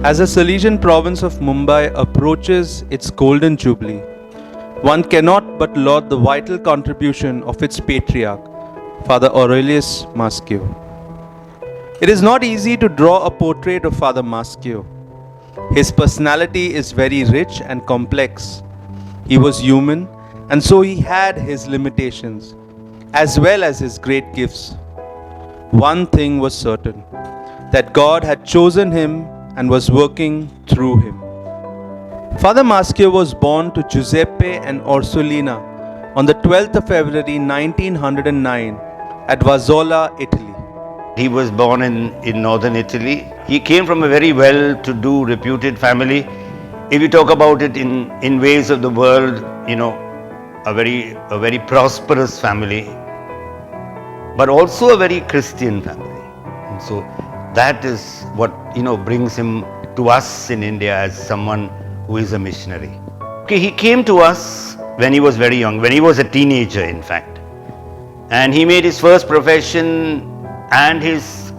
As the Salesian province of Mumbai approaches its golden jubilee, one cannot but laud the vital contribution of its patriarch, Father Aurelius Maschio. It is not easy to draw a portrait of Father Maschio. His personality is very rich and complex. He was human, and so he had his limitations, as well as his great gifts. One thing was certain, that God had chosen him and was working through him. Father Maschio was born to Giuseppe and Orsolina on the 12th of February 1909 at Vazzola, Italy. He was born in northern Italy. He came from a very well-to-do, reputed family. If you talk about it in ways of the world, a very prosperous family, but also a very Christian family. And so that is what brings him to us in India as someone who is a missionary. Okay, he came to us when he was very young, when he was a teenager, in fact, and he made his first profession. And his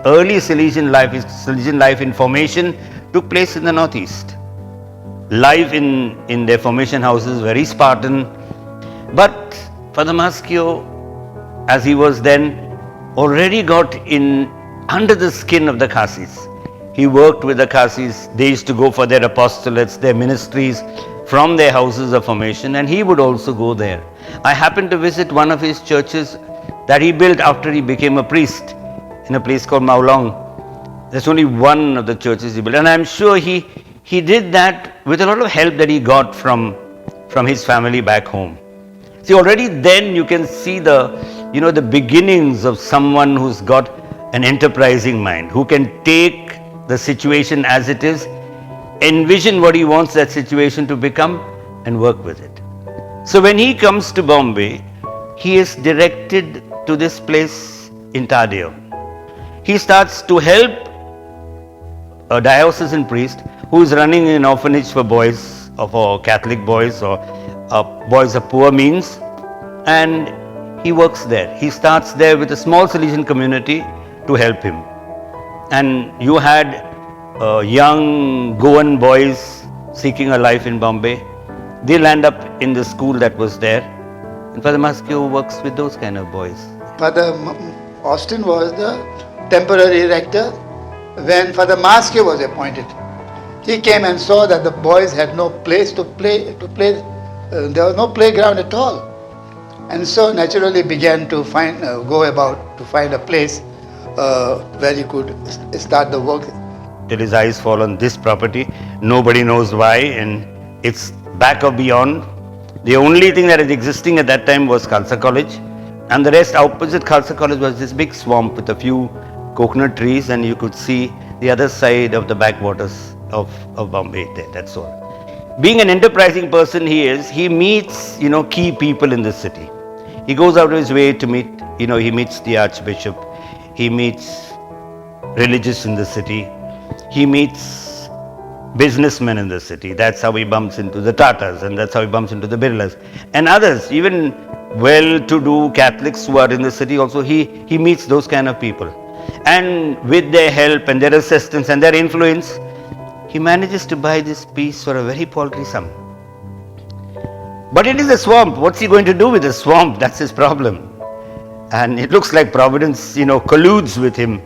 early Salesian life in formation took place in the Northeast. Life in their formation houses, very Spartan. But Father Maschio, as he was then, already got under the skin of the Khasis. He worked with the Khasis. They used to go for their apostolates, their ministries from their houses of formation, and he would also go there. I happened to visit one of his churches that he built after he became a priest in a place called Maulong. That's only one of the churches he built, and I'm sure he did that with a lot of help that he got from his family back home. See, already then you can see the beginnings of someone who's got an enterprising mind, who can take the situation as it is, envision what he wants that situation to become, and work with it. So when he comes to Bombay, he is directed to this place in Tadeo. He starts to help a diocesan priest who is running an orphanage for boys, or for Catholic boys, or boys of poor means, and he works there. He starts there with a small Salesian community to help him. And you had young Goan boys seeking a life in Bombay. They land up in the school that was there. And Father Maschio works with those kind of boys. Father Austin was the temporary rector when Father Maschio was appointed. He came and saw that the boys had no place to play. There was no playground at all. And so naturally began to go about to find a place where he could start the work. Till his eyes fall on this property, nobody knows why, and it's back or beyond. The only thing that is existing at that time was Khalsa College, and the rest opposite Khalsa College was this big swamp with a few coconut trees, and you could see the other side of the backwaters of Bombay there, that's all. Being an enterprising person he meets, key people in the city. He goes out of his way to meet, he meets the Archbishop, he meets religious in the city, he meets businessmen in the city. That's how he bumps into the Tatars, and that's how he bumps into the Birlas and others, even well-to-do Catholics who are in the city also. He meets those kind of people, and with their help and their assistance and their influence, he manages to buy this piece for a very paltry sum. But it is a swamp. What's he going to do with the swamp? That's his problem. And it looks like Providence, colludes with him.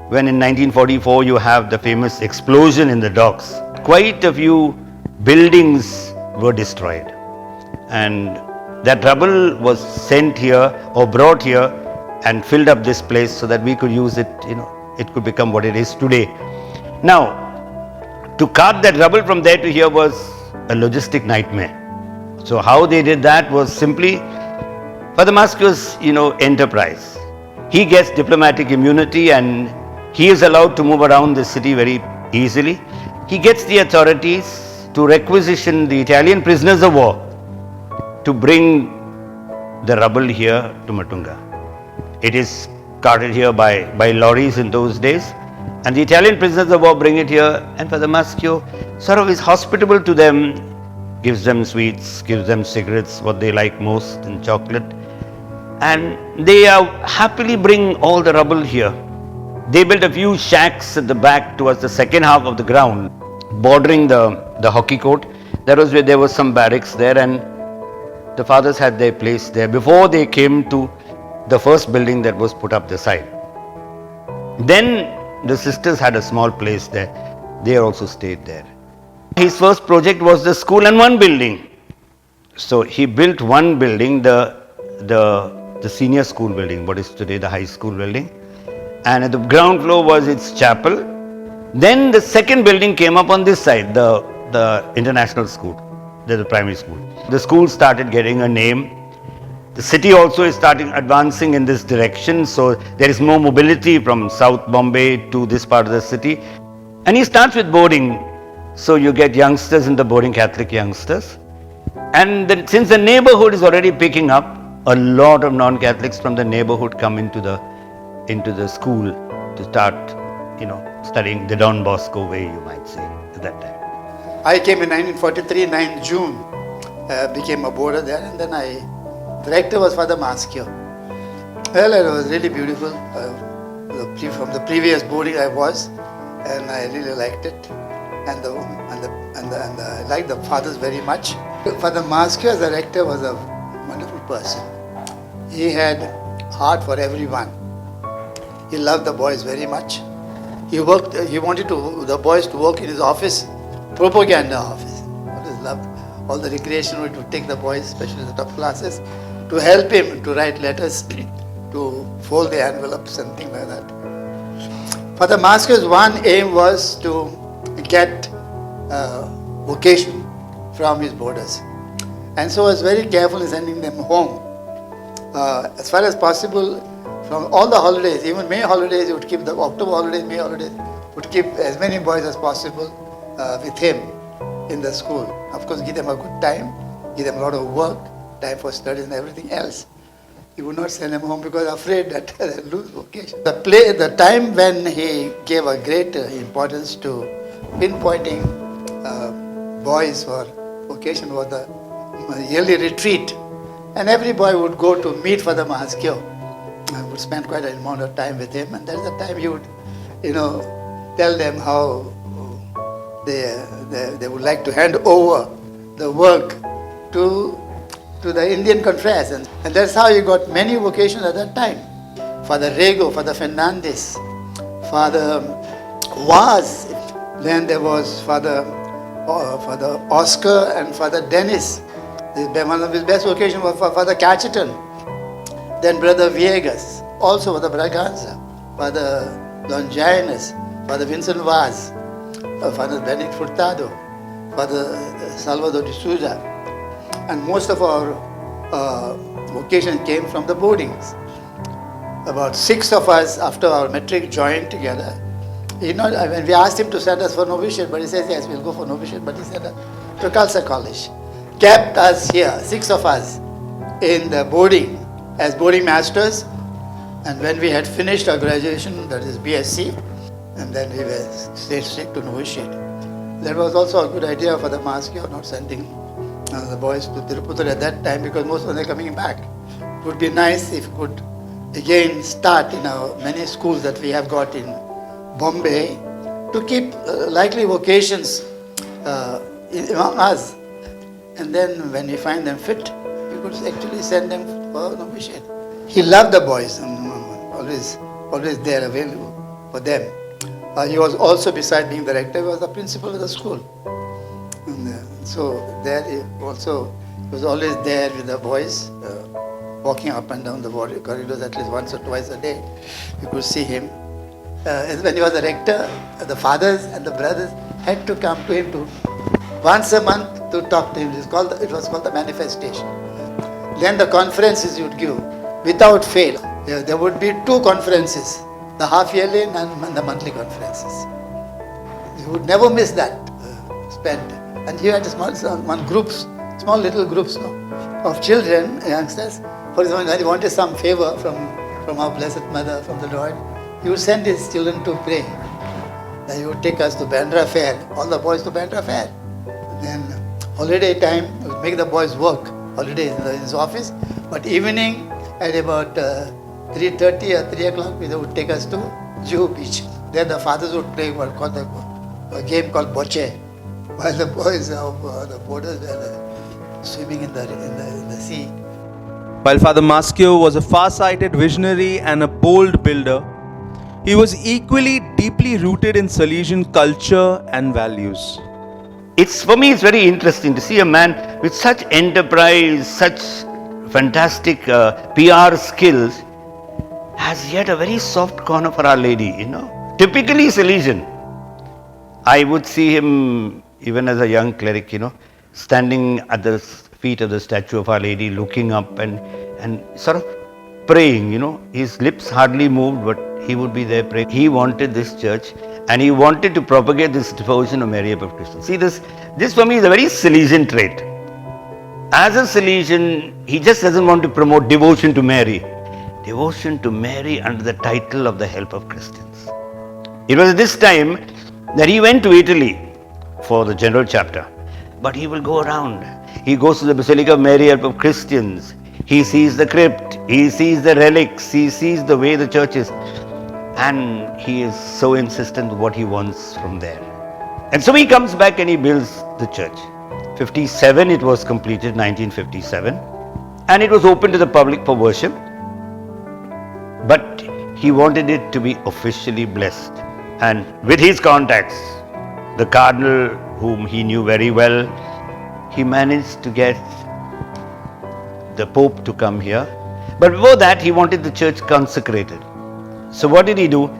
When in 1944 you have the famous explosion in the docks, quite a few buildings were destroyed, and that rubble was sent here or brought here and filled up this place so that we could use it, it could become what it is today. Now, to cart that rubble from there to here was a logistic nightmare. So how they did that was simply Father Maschio's, enterprise. He gets diplomatic immunity and he is allowed to move around the city very easily. He gets the authorities to requisition the Italian prisoners of war to bring the rubble here to Matunga. It is carted here by lorries in those days, and the Italian prisoners of war bring it here, and Father Maschio sort of is hospitable to them, gives them sweets, gives them cigarettes, what they like most, and chocolate, and they happily bring all the rubble here. They built a few shacks at the back towards the second half of the ground, bordering the hockey court. That was where there was some barracks there, and the fathers had their place there before they came to the first building that was put up the side. Then the sisters had a small place there. They also stayed there. His first project was the school and one building. So he built one building, the senior school building, what is today the high school building. And at the ground floor was its chapel. Then the second building came up on this side, the international school, the primary school. The school started getting a name. The city also is starting advancing in this direction, so there is more mobility from South Bombay to this part of the city. And he starts with boarding, so you get youngsters in the boarding, Catholic youngsters. And then, since the neighborhood is already picking up, a lot of non-Catholics from the neighborhood come into the school to start, studying the Don Bosco way, you might say, at that time. I came in 1943, 9th June, became a boarder there, and then the rector was Father Maschio. Well, it was really beautiful. From the previous boarding I was, and I really liked it, and I liked the fathers very much. Father Maschio as the rector was a wonderful person. He had heart for everyone. He loved the boys very much. He wanted the boys to work in his office, propaganda office. He loved all the recreation. He would take the boys, especially the top classes, to help him to write letters, to fold the envelopes and things like that. Father Maschio's one aim was to get vocation from his boarders. And so was very careful in sending them home. As far as possible, from all the holidays, even May holidays, he would keep the October holidays, May holidays, would keep as many boys as possible with him in the school. Of course, give them a good time, give them a lot of work, time for studies and everything else. He would not send them home because afraid that they'll lose vocation. The time when he gave a great importance to pinpointing boys for vocation was the yearly retreat. And every boy would go to meet Father Maschio. I would spend quite an amount of time with him, and that's the time he would, tell them how they would like to hand over the work to the Indian confreres. And that's how you got many vocations at that time. Father Rego, Father Fernandez, Father Vaz. Then there was Father Oscar and Father Dennis. One of his best vocations was for Father Cacheton. Then Brother Viegas, also Father Braganza, Father Longinus, Father Vincent Vaz, Father Benedict Furtado, Father Salvador de Souza. And most of our vocations came from the boardings. About 6 of us, after our matric, joined together. When we asked him to send us for novitiate, but he says, yes, we'll go for novitiate, but he sent us to Khalsa College. Kept us here, 6 of us, in the boarding, as boarding masters. And when we had finished our graduation, that is BSc, and then we were stayed straight to novitiate. That was also a good idea for the Maschio, not sending the boys to Tirupati at that time, because most of them are coming back. It would be nice if we could again start in our many schools that we have got in Bombay to keep likely vocations among us. And then when we find them fit, we could actually send them for novitiate. He loved the boys, always there available for them. He was also, besides being the rector, he was the principal of the school. And so there he also was always there with the boys, walking up and down the corridors at least once or twice a day. You could see him. When he was the rector, the fathers and the brothers had to come to him once a month to talk to him. It was called the manifestation. Then the conferences he would give without fail. There would be 2 conferences, the half-yearly and the monthly conferences. You would never miss that spend. And he had small little groups of children, youngsters. For example, when he wanted some favor from our Blessed Mother, from the Lord, he would send his children to pray. Then he would take us to Bandra Fair, all the boys to Bandra Fair. Then holiday time, he would make the boys work, holidays in his office. But evening at about 3:30 or 3 o'clock, they would take us to Jew beach. There the fathers would play what called a game called boche, while the boys of the boarders were swimming in the sea. While Father Maschio was a far-sighted visionary and a bold builder, he was equally deeply rooted in Salesian culture and values. For me, it's very interesting to see a man with such enterprise, such fantastic PR skills, has yet a very soft corner for Our Lady, Typically Salesian. I would see him, even as a young cleric, standing at the feet of the statue of Our Lady, looking up and sort of praying, His lips hardly moved, but he would be there praying. He wanted this church and he wanted to propagate this devotion of Mary above Christians. See, this for me is a very Salesian trait. As a Salesian, he just doesn't want to promote devotion to Mary. Devotion to Mary under the title of the help of Christians. It was at this time that he went to Italy for the general chapter. But he will go around. He goes to the Basilica of Mary, help of Christians. He sees the crypt. He sees the relics. He sees the way the church is. And he is so insistent with what he wants from there. And so he comes back and he builds the church. 57 it was completed, 1957. And it was open to the public for worship. But he wanted it to be officially blessed. And with his contacts, the cardinal whom he knew very well, he managed to get the Pope to come here. But before that, he wanted the church consecrated. So what did he do?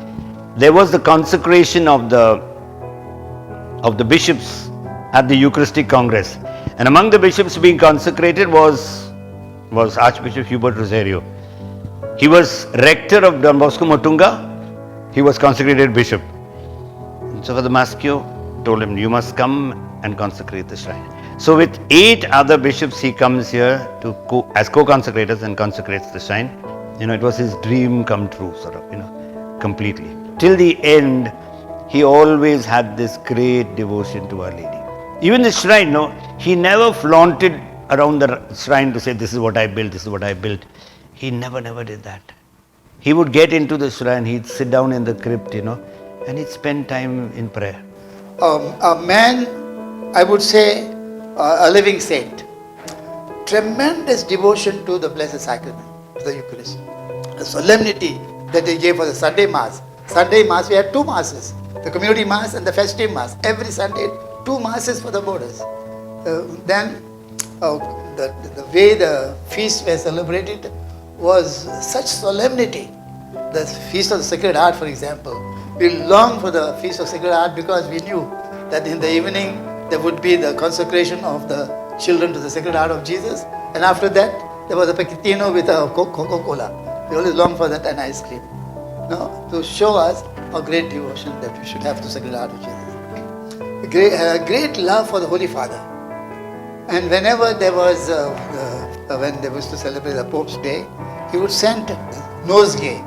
There was the consecration of the bishops at the Eucharistic Congress. And among the bishops being consecrated was Archbishop Hubert Rosario. He was rector of Don Bosco Matunga. He was consecrated bishop. And so Father Maschio told him, you must come and consecrate the shrine. So with 8 other bishops, he comes here as co-consecrators and consecrates the shrine. It was his dream come true, completely. Till the end, he always had this great devotion to Our Lady. Even the shrine, he never flaunted around the shrine to say, this is what I built, this is what I built. He never did that. He would get into the shrine, he'd sit down in the crypt, and he'd spend time in prayer. A man, I would say, a living saint. Tremendous devotion to the Blessed Sacrament, to the Eucharist. The solemnity that he gave for the Sunday Mass. Sunday Mass, we had 2 Masses. The Community Mass and the Festive Mass. Every Sunday, 2 Masses for the boarders. Then the way the feasts were celebrated was such solemnity. The Feast of the Sacred Heart, for example. We longed for the Feast of Sacred Heart because we knew that in the evening there would be the consecration of the children to the Sacred Heart of Jesus. And after that, there was a peccatino with a Coca-Cola. We always longed for that and ice cream. To show us a great devotion that we should have to the Sacred Heart of Jesus. A great love for the Holy Father. And whenever there was, when they used to celebrate the Pope's Day, he would send nosegay,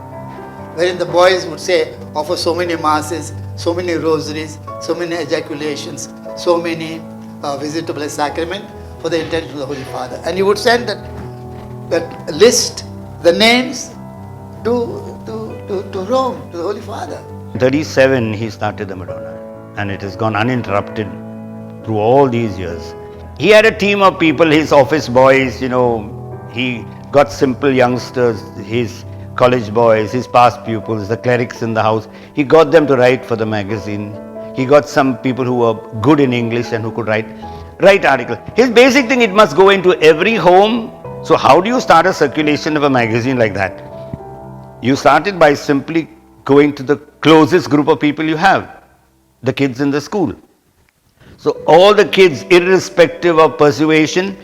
wherein the boys would say, offer so many masses, so many rosaries, so many ejaculations, so many visits to Blessed Sacrament for the intention of the Holy Father. And he would send that list, the names, to Rome, to the Holy Father. 37 he started the Madonna, and it has gone uninterrupted through all these years. He had a team of people, his office boys, he got simple youngsters, his college boys, his past pupils, the clerics in the house. He got them to write for the magazine. He got some people who were good in English and who could write articles. His basic thing, it must go into every home. So how do you start a circulation of a magazine like that? You start it by simply going to the closest group of people you have, the kids in the school. So all the kids, irrespective of persuasion,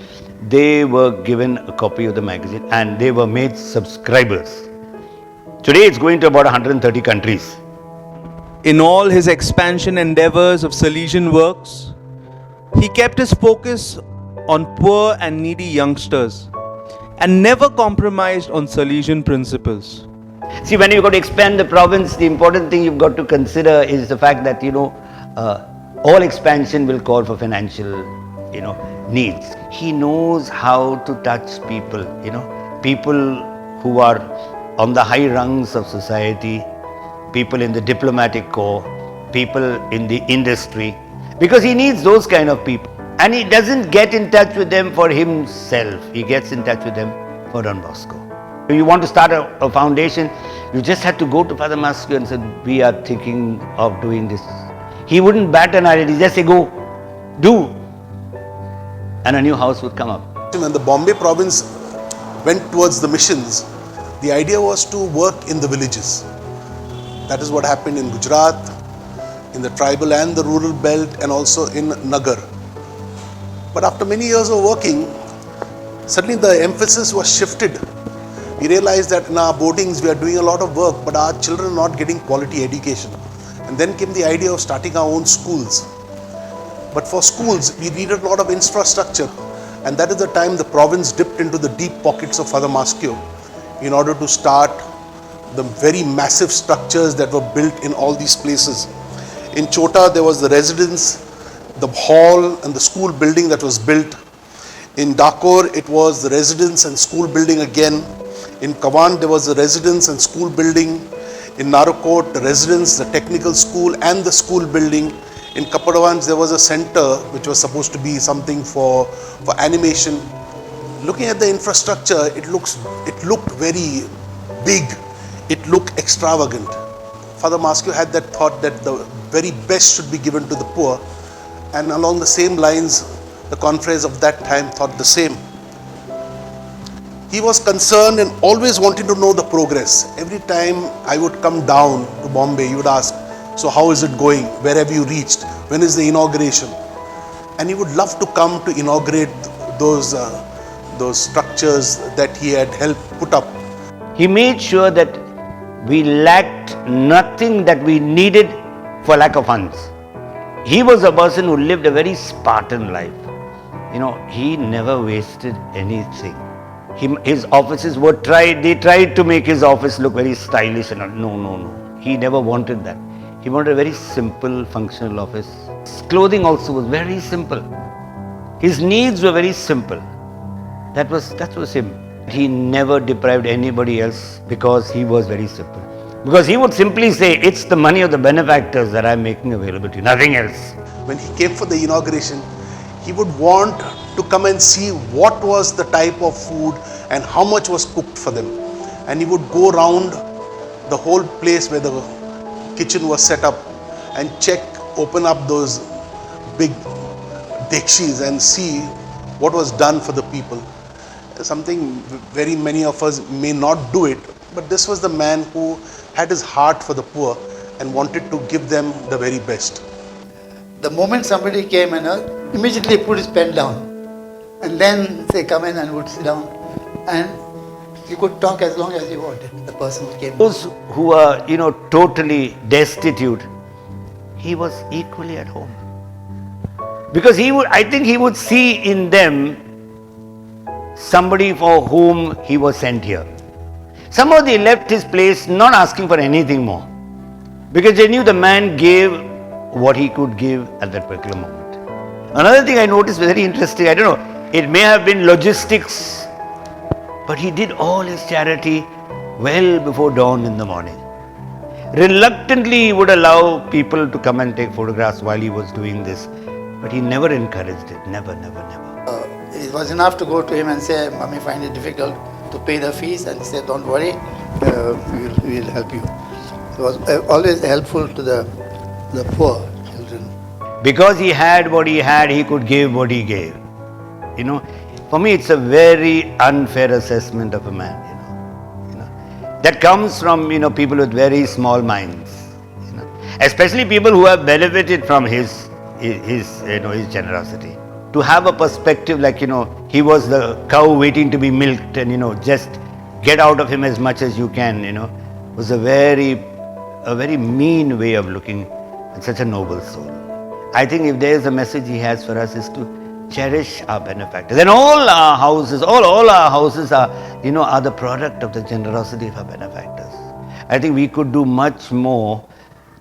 they were given a copy of the magazine and they were made subscribers. Today it's going to about 130 countries. In all his expansion endeavors of Salesian works, he kept his focus on poor and needy youngsters and never compromised on Salesian principles. See, when you've got to expand the province, the important thing you've got to consider is the fact that, all expansion will call for financial, needs. He knows how to touch people, people who are on the high rungs of society. people in the diplomatic corps, people in the industry, because he needs those kind of people. And he doesn't get in touch with them for himself, he gets in touch with them for Don Bosco. If you want to start a foundation, you just have to go to Father Maschio and say, we are thinking of doing this. He wouldn't bat an eyelid, he just say, go, do. And a new house would come up. When the Bombay province went towards the missions, the idea was to work in the villages. That is what happened in Gujarat, in the tribal and the rural belt, and also in Nagar. But after many years of working, suddenly the emphasis was shifted. We realized that in our boardings we are doing a lot of work, but our children are not getting quality education. And then came the idea of starting our own schools. But for schools, we needed a lot of infrastructure, and that is the time the province dipped into the deep pockets of Father Maschio in order to start the very massive structures that were built in all these places. In Chota, there was the residence, the hall and the school building that was built. In Dakor, it was the residence and school building again. In Kawan, there was the residence and school building. In Narokot, the residence, the technical school and the school building. In Kapadawans, there was a center which was supposed to be something for animation. Looking at the infrastructure, it looked very big. It looked extravagant. Father Maschio had that thought that the very best should be given to the poor, and along the same lines, the confreres of that time thought the same. He was concerned and always wanted to know the progress. Every time I would come down to Bombay, he would ask, so how is it going? Where have you reached? When is the inauguration? And he would love to come to inaugurate those structures that he had helped put up. He made sure that we lacked nothing that we needed for lack of funds. He was a person who lived a very Spartan life. He never wasted anything. His offices were they tried to make his office look very stylish and no. He never wanted that. He wanted a very simple, functional office. His clothing also was very simple. His needs were very simple. That was him. He never deprived anybody else because he was very simple. Because he would simply say, it's the money of the benefactors that I'm making available to you, nothing else. When he came for the inauguration, he would want to come and see what was the type of food and how much was cooked for them. And he would go around the whole place where the kitchen was set up and open up those big dekshis and see what was done for the people. Something very many of us may not do it, but this was the man who had his heart for the poor and wanted to give them the very best. The moment somebody came and immediately put his pen down and then say come in and would sit down, and you could talk as long as you wanted, the person who came. Those who are, totally destitute, he was equally at home. Because I think he would see in them somebody for whom he was sent here. Somehow they left his place not asking for anything more, because they knew the man gave what he could give at that particular moment. Another thing I noticed very interesting, I don't know, it may have been logistics, but he did all his charity well before dawn in the morning. Reluctantly he would allow people to come and take photographs while he was doing this, but he never encouraged it, never. It was enough to go to him and say, Mummy, find it difficult to pay the fees, and he said, don't worry, we will help you. He was always helpful to the poor children. Because he had what he had, he could give what he gave. For me it's a very unfair assessment of a man. That comes from people with very small minds. Especially people who have benefited from his generosity. To have a perspective like, he was the cow waiting to be milked and, just get out of him as much as you can, was a very mean way of looking at such a noble soul. I think if there is a message he has for us is to cherish our benefactors. And all our houses are, are the product of the generosity of our benefactors. I think we could do much more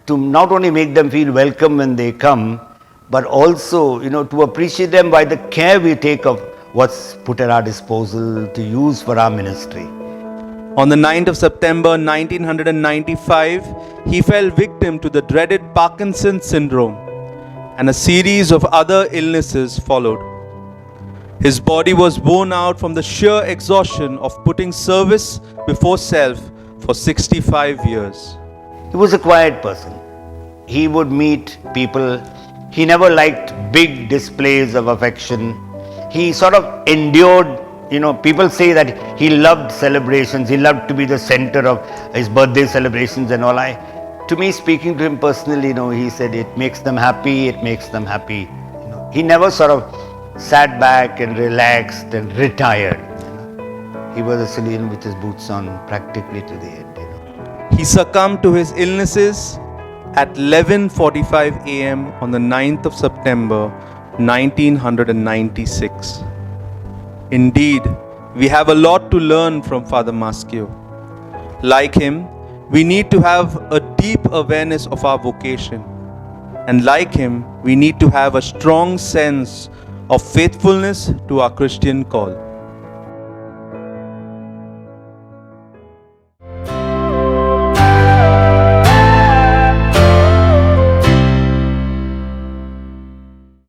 to not only make them feel welcome when they come, but also, to appreciate them by the care we take of what's put at our disposal to use for our ministry. On the 9th of September 1995, he fell victim to the dreaded Parkinson's syndrome, and a series of other illnesses followed. His body was worn out from the sheer exhaustion of putting service before self for 65 years. He was a quiet person. He would meet people. He never liked big displays of affection. He sort of endured, people say that he loved celebrations. He loved to be the center of his birthday celebrations and all. To me, speaking to him personally, he said it makes them happy, it makes them happy. He never sort of sat back and relaxed and retired. He was a Salesian with his boots on practically to the end. He succumbed to his illnesses at 11:45 a.m. on the 9th of September 1996. Indeed, we have a lot to learn from Father Maschio. Like him, we need to have a deep awareness of our vocation. And like him, we need to have a strong sense of faithfulness to our Christian call.